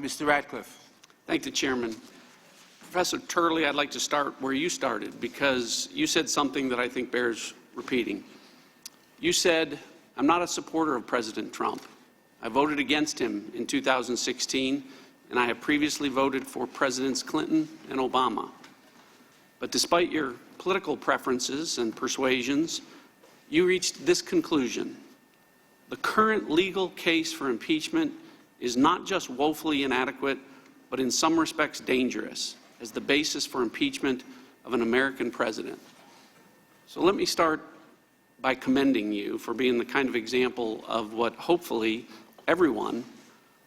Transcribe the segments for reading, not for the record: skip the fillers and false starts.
Mr. Ratcliffe. Thank the Chairman. Professor Turley, I'd like to start where you started because you said something that I think bears repeating. You said, I'm not a supporter of President Trump. I voted against him in 2016, and I have previously voted for Presidents Clinton and Obama. But despite your political preferences and persuasions, you reached this conclusion. The current legal case for impeachment is not just woefully inadequate, but in some respects dangerous as the basis for impeachment of an American president. So let me start by commending you for being the kind of example of what hopefully everyone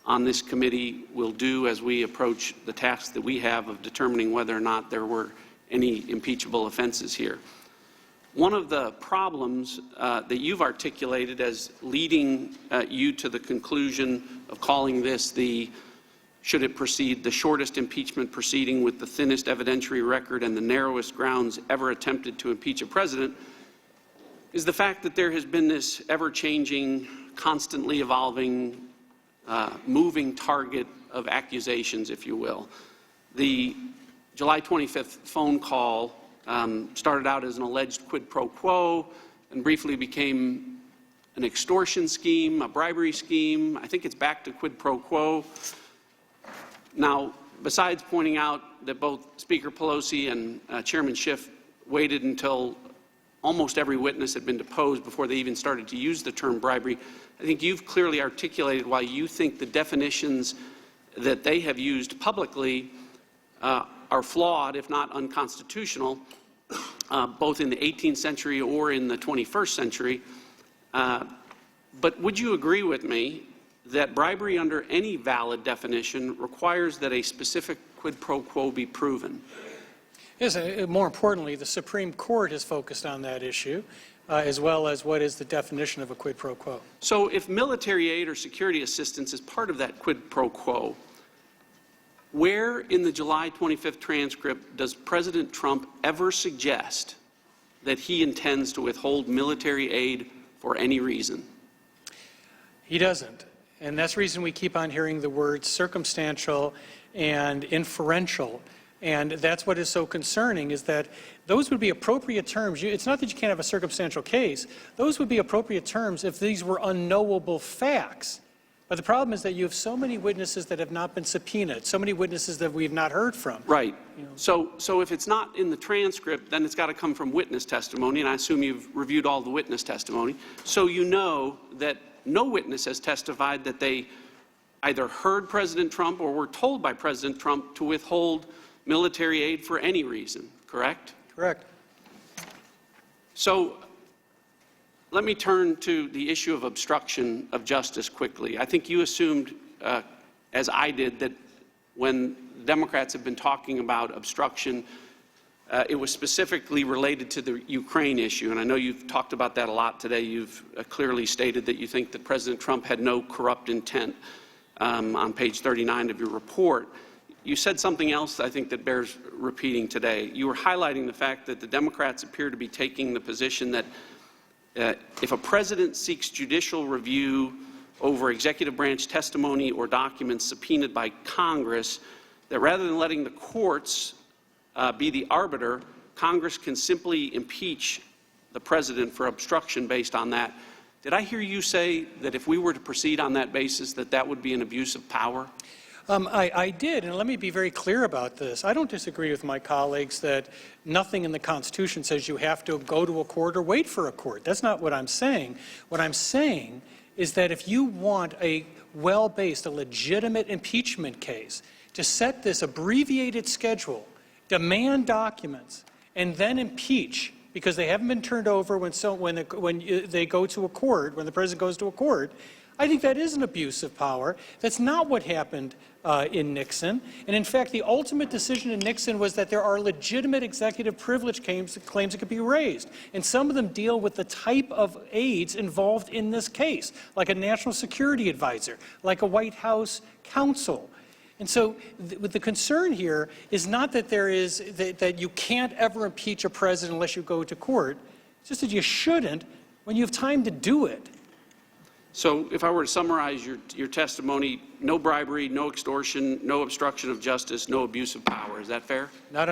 on this committee will do as we approach the task that we have of determining whether or not there were any impeachable offenses here. One of the problems that you've articulated as leading you to the conclusion of calling this the, should it proceed, the shortest impeachment proceeding with the thinnest evidentiary record and the narrowest grounds ever attempted to impeach a president, is the fact that there has been this ever-changing, constantly evolving, moving target of accusations, if you will. The July 25th phone call started out as an alleged quid pro quo and briefly became an extortion scheme, a bribery scheme. I think it's back to quid pro quo. Now, besides pointing out that both Speaker Pelosi and Chairman Schiff waited until almost every witness had been deposed before they even started to use the term bribery, I think you've clearly articulated why you think the definitions that they have used publicly are flawed, if not unconstitutional, both in the 18th century or in the 21st century. But would you agree with me that bribery under any valid definition requires that a specific quid pro quo be proven? Yes, more importantly, the Supreme Court has focused on that issue, as well as what is the definition of a quid pro quo. So if military aid or security assistance is part of that quid pro quo, where in the July 25th transcript does President Trump ever suggest that he intends to withhold military aid for any reason? He doesn't. And that's the reason we keep on hearing the words circumstantial and inferential. And that's what is so concerning, is that those would be appropriate terms. It's not that you can't have a circumstantial case. Those would be appropriate terms if these were unknowable facts. But the problem is that you have so many witnesses that have not been subpoenaed, so many witnesses that we have not heard from. Right. So if it's not in the transcript, then it's got to come from witness testimony, and I assume you've reviewed all the witness testimony. So you know that no witness has testified that they either heard President Trump or were told by President Trump to withhold military aid for any reason, correct? Correct. So let me turn to the issue of obstruction of justice quickly. I think you assumed, as I did, that when Democrats have been talking about obstruction, it was specifically related to the Ukraine issue. And I know you've talked about that a lot today. You've clearly stated that you think that President Trump had no corrupt intent on page 39 of your report. You said something else I think that bears repeating today. You were highlighting the fact that the Democrats appear to be taking the position that if a president seeks judicial review over executive branch testimony or documents subpoenaed by Congress, that rather than letting the courts be the arbiter, Congress can simply impeach the president for obstruction based on that. Did I hear you say that if we were to proceed on that basis, that that would be an abuse of power? I did, and let me be very clear about this. I don't disagree with my colleagues that nothing in the Constitution says you have to go to a court or wait for a court. That's not what I'm saying. What I'm saying is that if you want a well-based, a legitimate impeachment case, to set this abbreviated schedule, demand documents, and then impeach because they haven't been turned over when they go to a court, when the president goes to a court, I think that is an abuse of power. That's not what happened in Nixon. And in fact, the ultimate decision in Nixon was that there are legitimate executive privilege claims that could be raised. And some of them deal with the type of aides involved in this case, like a national security advisor, like a White House counsel. And so the concern here is not that that you can't ever impeach a president unless you go to court. It's just that you shouldn't when you have time to do it. So if I were to summarize your testimony, no bribery, no extortion, no obstruction of justice, no abuse of power. Is that fair? Not